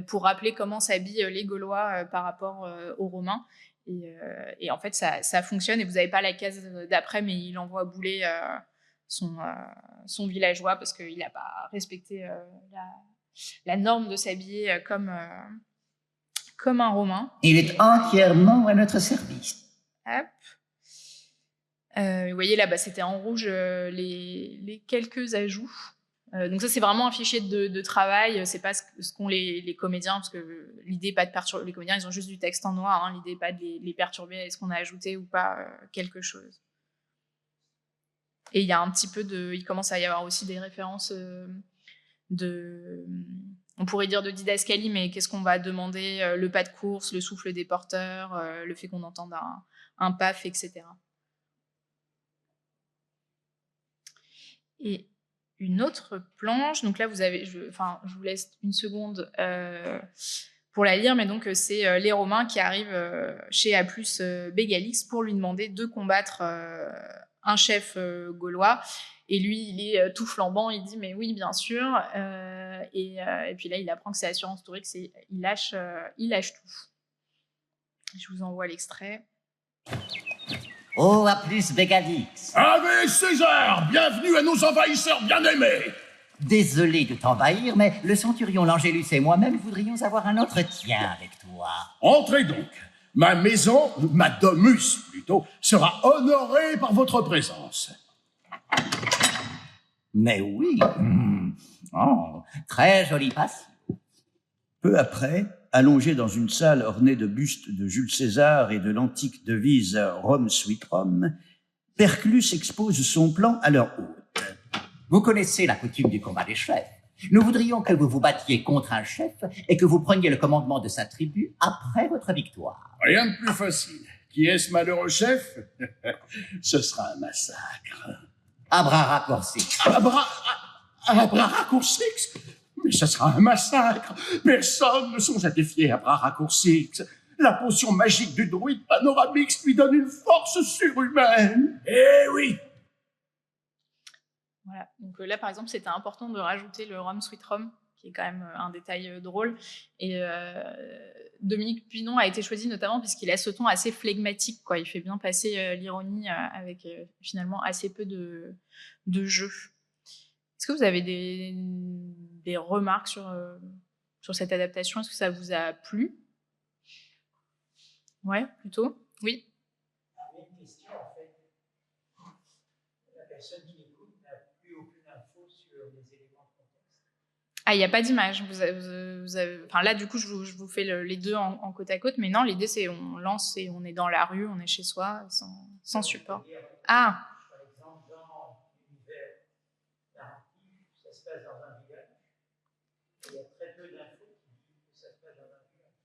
pour rappeler comment s'habillent les Gaulois par rapport aux Romains, et en fait ça fonctionne, et vous n'avez pas la case d'après, mais il envoie bouler son villageois parce qu'il n'a pas respecté la norme de s'habiller comme un Romain. Il est entièrement à notre service. Hop. Vous voyez là, c'était en rouge les quelques ajouts. Donc ça, c'est vraiment un fichier de travail. C'est pas ce qu'ont les comédiens, parce que l'idée n'est pas de perturber. Les comédiens, ils ont juste du texte en noir. L'idée n'est pas de les perturber. Est-ce qu'on a ajouté ou pas quelque chose? Et il y a un petit peu il commence à y avoir aussi des références on pourrait dire de didascalie, mais qu'est-ce qu'on va demander, le pas de course, le souffle des porteurs, le fait qu'on entende un paf, etc. Et une autre planche, donc là je vous laisse une seconde pour la lire, mais donc c'est les Romains qui arrivent chez Appius Bégalix pour lui demander de combattre un chef gaulois. Et lui, il est tout flambant, il dit « mais oui, bien sûr ». Et puis là, il apprend que c'est Assurance Tourix et il lâche tout. Je vous envoie l'extrait. Oh, Appius Bégalix. Ave César, bienvenue à nos envahisseurs bien-aimés. Désolé de t'envahir, mais le centurion Langélus et moi-même voudrions avoir un entretien avec toi. Entrez donc. Ma maison, ma domus plutôt, sera honorée par votre présence. Mais oui. Oh, très joli patio. Peu après, allongé dans une salle ornée de bustes de Jules César et de l'antique devise Rome suit Rome, Perclus expose son plan à leur hôte. Vous connaissez la coutume du combat des chefs. Nous voudrions que vous vous battiez contre un chef et que vous preniez le commandement de sa tribu après votre victoire. Rien de plus facile. Qui est ce malheureux chef? Ce sera un massacre. Abraracourcix. Abraracourcix? Mais ce sera un massacre. Personne ne songe à défier Abraracourcix. La potion magique du druide Panoramix lui donne une force surhumaine. Eh oui! Voilà. Donc là, par exemple, c'était important de rajouter le Rome Sweet Rome, qui est quand même un détail drôle. Et Dominique Pinon a été choisi notamment parce qu'il a ce ton assez flegmatique, quoi. Il fait bien passer l'ironie avec finalement assez peu de jeu. Est-ce que vous avez des remarques sur cette adaptation? Est-ce que ça vous a plu? Ouais, plutôt. Oui. Il y a une question, en fait. La personne qui écoute n'a plus aucune info sur les éléments de contexte. Ah, il n'y a pas d'image. Vous avez... Enfin, là, du coup, je vous fais les deux en côte à côte, mais non, l'idée, c'est on lance et on est dans la rue, on est chez soi, sans support. Ah! Par exemple, dans l'univers narratif, ça se passe dans un village. Il y a très peu d'infos qui disent que ça se passe dans un village.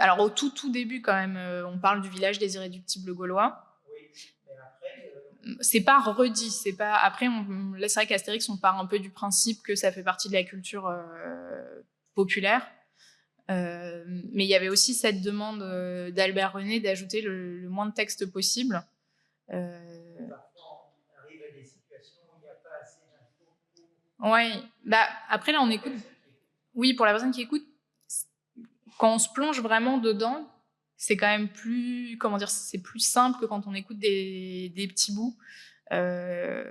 Alors, au tout début, quand même, on parle du village des irréductibles gaulois. Oui, mais après... C'est pas redit, c'est pas... Après, là, c'est vrai qu'Astérix, on part un peu du principe que ça fait partie de la culture populaire. Mais il y avait aussi cette demande d'Albert René d'ajouter le moins de texte possible. Parfois, on arrive à des situations où il n'y a pas assez d'infos. Ouais, bah, après, là, on écoute... Oui, pour la personne qui écoute, quand on se plonge vraiment dedans, c'est quand même plus, comment dire, c'est plus simple que quand on écoute des petits bouts. Il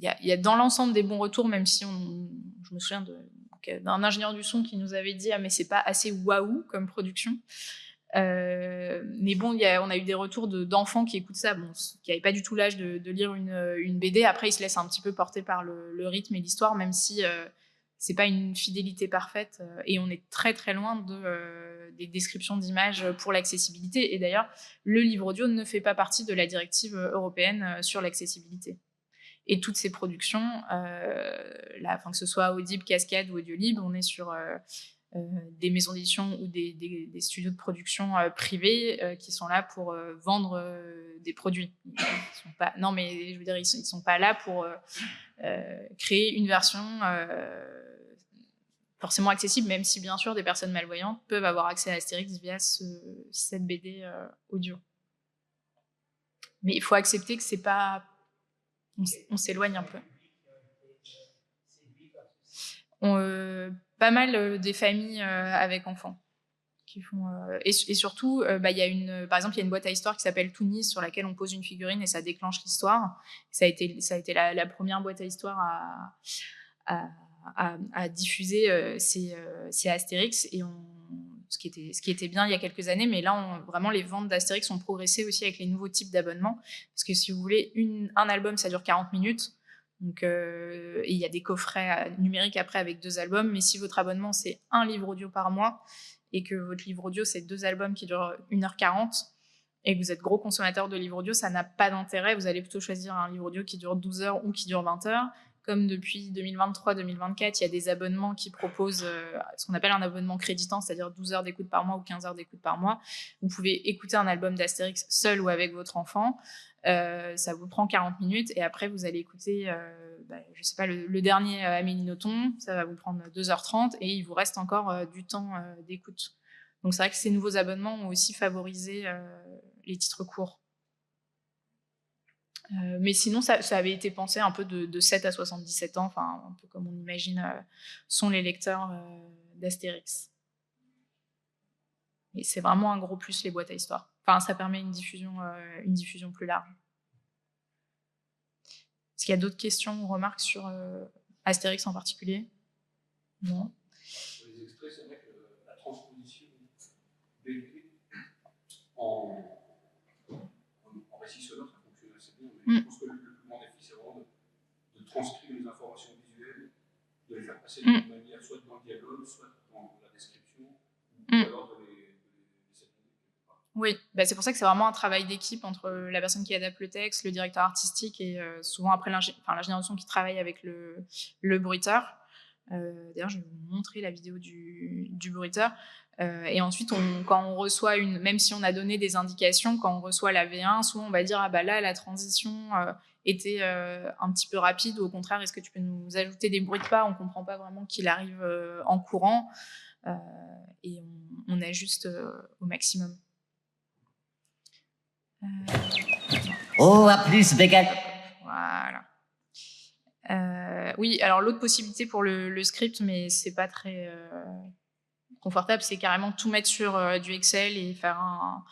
y a dans l'ensemble des bons retours, même si je me souviens d'un ingénieur du son qui nous avait dit « Ah, mais c'est pas assez waouh comme production ». Mais bon, on a eu des retours d'enfants qui écoutent ça, bon, qui n'avaient pas du tout l'âge de lire une BD. Après, ils se laissent un petit peu porter par le rythme et l'histoire, même si c'est pas une fidélité parfaite. Et on est très très loin des descriptions d'images pour l'accessibilité. Et d'ailleurs, le livre audio ne fait pas partie de la directive européenne sur l'accessibilité. Et toutes ces productions, que ce soit Audible, Cascade ou Audiolib, on est sur des maisons d'édition ou des studios de production privés qui sont là pour vendre des produits. Ils sont pas, non, mais je veux dire, ils sont pas là pour créer une version forcément accessible, même si bien sûr des personnes malvoyantes peuvent avoir accès à Astérix via cette BD audio. Mais il faut accepter que c'est pas... On s'éloigne un peu. Pas mal des familles avec enfants qui font et surtout il y a par exemple il y a une boîte à histoire qui s'appelle Toonies sur laquelle on pose une figurine et ça déclenche l'histoire. Ça a été la première boîte à histoire à diffuser ces Astérix et ce qui était bien il y a quelques années, mais là vraiment les ventes d'Astérix ont progressé aussi avec les nouveaux types d'abonnements, parce que si vous voulez un album ça dure 40 minutes. Donc, et il y a des coffrets numériques après avec 2 albums, mais si votre abonnement c'est un livre audio par mois et que votre livre audio c'est 2 albums qui durent 1h40 et que vous êtes gros consommateur de livres audio, ça n'a pas d'intérêt. Vous allez plutôt choisir un livre audio qui dure 12 heures ou qui dure 20 heures. comme depuis 2023-2024, il y a des abonnements qui proposent ce qu'on appelle un abonnement créditant, c'est-à-dire 12 heures d'écoute par mois ou 15 heures d'écoute par mois. Vous pouvez écouter un album d'Astérix seul ou avec votre enfant. Ça vous prend 40 minutes et après, vous allez écouter, je sais pas, le dernier Amélie Nothomb. Ça va vous prendre 2h30 et il vous reste encore du temps d'écoute. Donc, c'est vrai que ces nouveaux abonnements ont aussi favorisé les titres courts. Mais sinon, ça avait été pensé un peu de 7 à 77 ans, enfin, un peu comme on imagine sont les lecteurs d'Astérix. Et c'est vraiment un gros plus, les boîtes à histoire. Enfin, ça permet une diffusion plus large. Est-ce qu'il y a d'autres questions ou remarques sur Astérix en particulier? Non. Sur les extraits, c'est vrai que la transposition BD en récit sonore, ça fonctionne assez bien. Mais je pense que le plus grand défi, c'est vraiment de transcrire les informations visuelles, de les faire passer de toute manière, soit dans le dialogue, soit dans la description, ou alors de les Oui, c'est pour ça que c'est vraiment un travail d'équipe entre la personne qui adapte le texte, le directeur artistique et souvent après l'ingénieur de son qui travaille avec le bruiteur. D'ailleurs, je vais vous montrer la vidéo du bruiteur. Et ensuite, quand on reçoit même si on a donné des indications, quand on reçoit la V1, souvent on va dire là, la transition était un petit peu rapide, ou au contraire, est-ce que tu peux nous ajouter des bruits de pas? On comprend pas vraiment qu'il arrive en courant et on ajuste au maximum. Oh, à plus, Bégal. Voilà. Oui, alors l'autre possibilité pour le script, mais c'est pas très confortable, c'est carrément tout mettre sur du Excel et faire un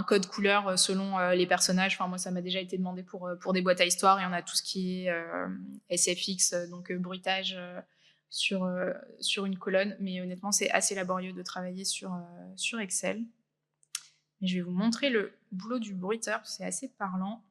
code couleur selon les personnages. Enfin, moi, ça m'a déjà été demandé pour des boîtes à histoire, et on a tout ce qui est SFX, donc bruitage sur une colonne. Mais honnêtement, c'est assez laborieux de travailler sur Excel. Et je vais vous montrer le boulot du bruiteur, c'est assez parlant.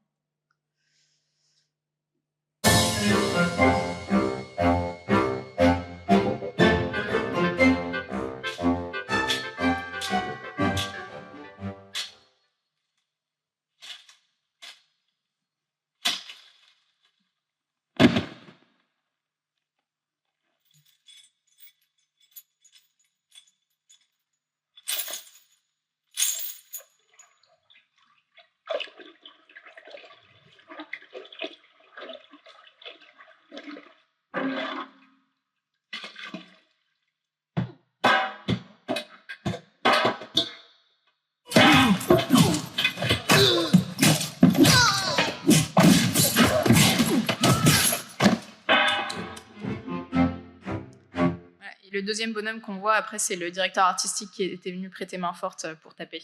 Le deuxième bonhomme qu'on voit après, c'est le directeur artistique qui était venu prêter main forte pour taper.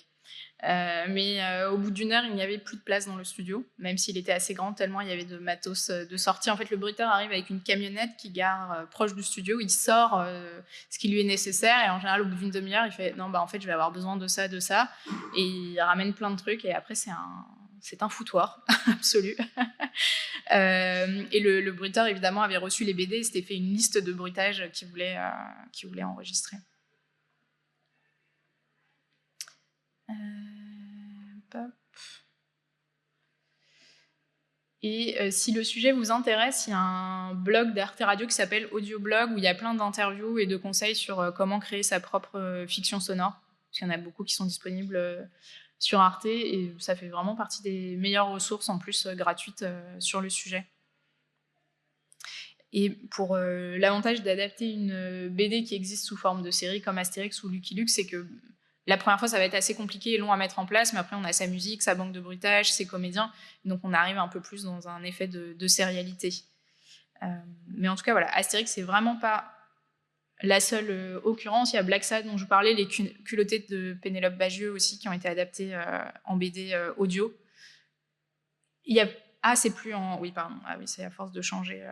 Mais au bout d'1 heure, il n'y avait plus de place dans le studio, même s'il était assez grand, tellement il y avait de matos de sortie. En fait, le bruiteur arrive avec une camionnette qui gare proche du studio, il sort ce qui lui est nécessaire, et en général, au bout d'une demi-heure, il fait « Non, en fait, je vais avoir besoin de ça, et il ramène plein de trucs, et après, c'est un foutoir absolu. Et le bruiteur, évidemment, avait reçu les BD et s'était fait une liste de bruitages qu'il voulait enregistrer. Et si le sujet vous intéresse, il y a un blog d'Arte Radio qui s'appelle Audioblog, où il y a plein d'interviews et de conseils sur comment créer sa propre fiction sonore. Parce qu'il y en a beaucoup qui sont disponibles sur Arte, et ça fait vraiment partie des meilleures ressources, en plus gratuites, sur le sujet. Et pour l'avantage d'adapter une BD qui existe sous forme de série comme Astérix ou Lucky Luke, c'est que la première fois, ça va être assez compliqué et long à mettre en place, mais après, on a sa musique, sa banque de bruitage, ses comédiens, donc on arrive un peu plus dans un effet de sérialité. Mais en tout cas, voilà, Astérix, c'est vraiment pas la seule occurrence. Il y a Black Sad, dont je vous parlais, les culottés de Pénélope Bagieux aussi, qui ont été adaptés en BD audio. Il y a... Ah, c'est plus en... Oui, pardon. Ah oui, c'est à force de changer...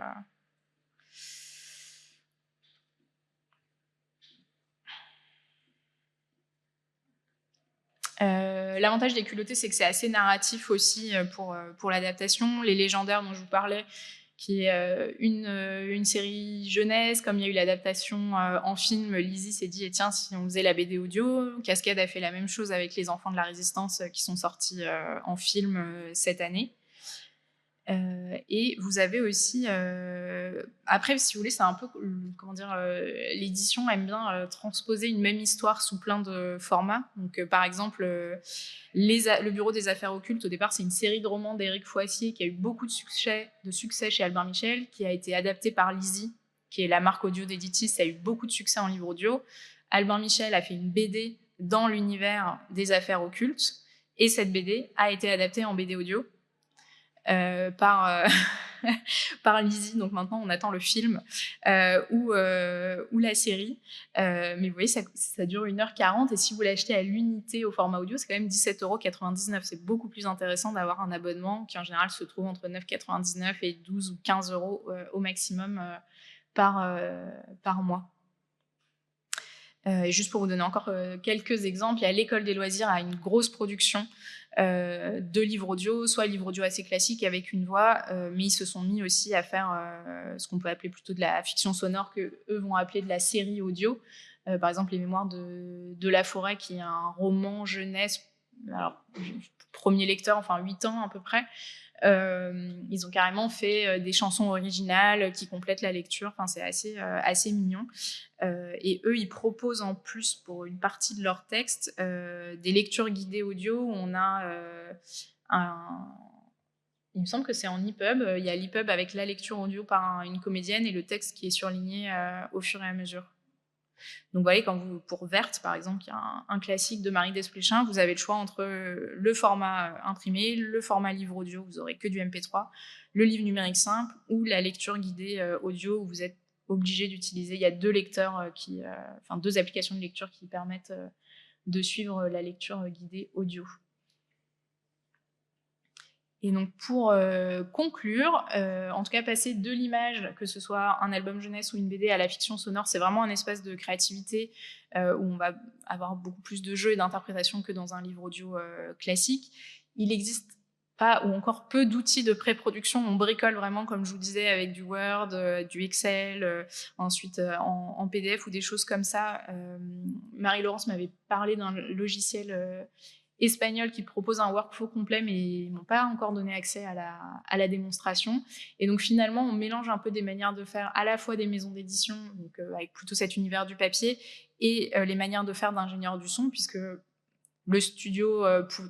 L'avantage des culottés, c'est que c'est assez narratif aussi pour l'adaptation. Les Légendaires, dont je vous parlais, qui est une série jeunesse, comme il y a eu l'adaptation en film, Lizzie s'est dit, tiens, si on faisait la BD audio. Cascade a fait la même chose avec Les Enfants de la Résistance, qui sont sortis en film cette année. Et vous avez aussi... après, si vous voulez, c'est un peu... Comment dire, l'édition aime bien transposer une même histoire sous plein de formats. Donc, par exemple, le Bureau des Affaires Occultes, au départ, c'est une série de romans d'Éric Foissier qui a eu beaucoup de succès chez Albin Michel, qui a été adapté par Lizzie, qui est la marque audio d'Editis. Ça a eu beaucoup de succès en livre audio. Albin Michel a fait une BD dans l'univers des affaires occultes, et cette BD a été adaptée en BD audio par Lizzie. Donc maintenant, on attend le film ou la série. Mais vous voyez, ça dure 1h40, et si vous l'achetez à l'unité au format audio, c'est quand même 17,99 €. C'est beaucoup plus intéressant d'avoir un abonnement qui, en général, se trouve entre 9,99 € et 12 ou 15 € au maximum par mois. Et juste pour vous donner encore quelques exemples, il y a l'École des loisirs a une grosse production de livres audio, soit livres audio assez classiques avec une voix, mais ils se sont mis aussi à faire ce qu'on peut appeler plutôt de la fiction sonore, que eux vont appeler de la série audio. Par exemple, Les Mémoires de la Forêt, qui est un roman jeunesse, alors, premier lecteur, enfin 8 ans à peu près. Ils ont carrément fait des chansons originales qui complètent la lecture. Enfin, c'est assez mignon. Et eux, ils proposent en plus, pour une partie de leur texte, des lectures guidées audio où on a il me semble que c'est en EPUB. Il y a l'EPUB avec la lecture audio par une comédienne et le texte qui est surligné au fur et à mesure. Donc, vous voyez, pour Verte, par exemple, qui est un classique de Marie Desplechin, vous avez le choix entre le format imprimé, le format livre audio, vous n'aurez que du MP3, le livre numérique simple, ou la lecture guidée audio, où vous êtes obligé d'utiliser... Il y a deux lecteurs, deux applications de lecture qui permettent de suivre la lecture guidée audio. Et donc, pour conclure, en tout cas, passer de l'image, que ce soit un album jeunesse ou une BD, à la fiction sonore, c'est vraiment un espace de créativité où on va avoir beaucoup plus de jeux et d'interprétation que dans un livre audio classique. Il n'existe pas ou encore peu d'outils de pré-production. On bricole vraiment, comme je vous disais, avec du Word, du Excel, ensuite en PDF ou des choses comme ça. Marie-Laurence m'avait parlé d'un logiciel espagnol qui propose un workflow complet, mais ils m'ont pas encore donné accès à la démonstration. Et donc finalement, on mélange un peu des manières de faire à la fois des maisons d'édition, donc avec plutôt cet univers du papier, et les manières de faire d'ingénieurs du son, puisque le studio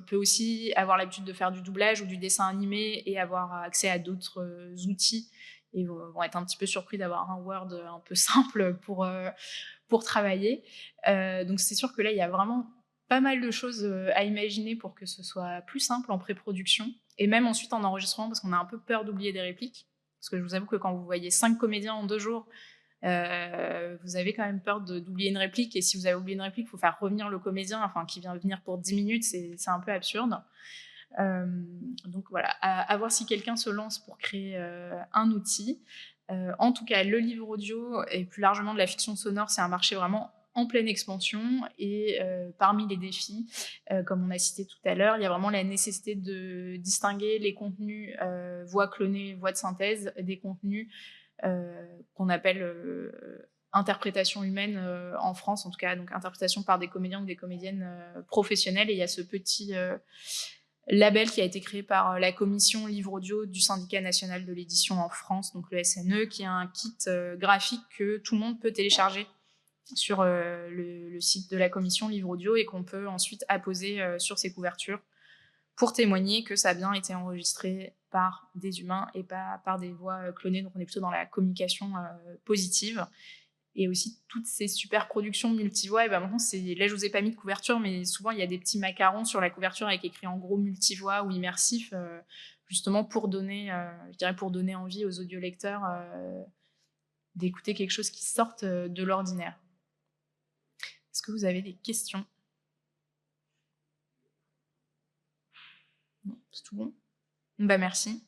peut aussi avoir l'habitude de faire du doublage ou du dessin animé et avoir accès à d'autres outils, et vont être un petit peu surpris d'avoir un Word un peu simple pour travailler. Donc c'est sûr que là, il y a vraiment pas mal de choses à imaginer pour que ce soit plus simple en pré-production, et même ensuite en enregistrement, parce qu'on a un peu peur d'oublier des répliques. Parce que je vous avoue que quand vous voyez 5 comédiens en 2 jours, vous avez quand même peur d'oublier une réplique, et si vous avez oublié une réplique, il faut faire revenir le comédien, qui vient venir pour 10 minutes, c'est un peu absurde. Donc voilà, à voir si quelqu'un se lance pour créer un outil. En tout cas, le livre audio et plus largement de la fiction sonore, c'est un marché vraiment en pleine expansion, et parmi les défis, comme on a cité tout à l'heure, il y a vraiment la nécessité de distinguer les contenus voix clonée, voix de synthèse, des contenus qu'on appelle interprétation humaine en France, en tout cas, donc interprétation par des comédiens ou des comédiennes professionnelles. Et il y a ce petit label qui a été créé par la commission livre audio du syndicat national de l'édition en France, donc le SNE, qui est un kit graphique que tout le monde peut télécharger sur le site de la commission livre audio, et qu'on peut ensuite apposer sur ses couvertures pour témoigner que ça a bien été enregistré par des humains et pas par des voix clonées. Donc on est plutôt dans la communication positive. Et aussi toutes ces super productions multivoix, et ben maintenant, là je vous ai pas mis de couverture, mais souvent il y a des petits macarons sur la couverture avec écrit en gros multivoix ou immersif, justement pour donner envie aux audiolecteurs d'écouter quelque chose qui sorte de l'ordinaire. Est-ce que vous avez des questions? Non, c'est tout bon. Bah merci.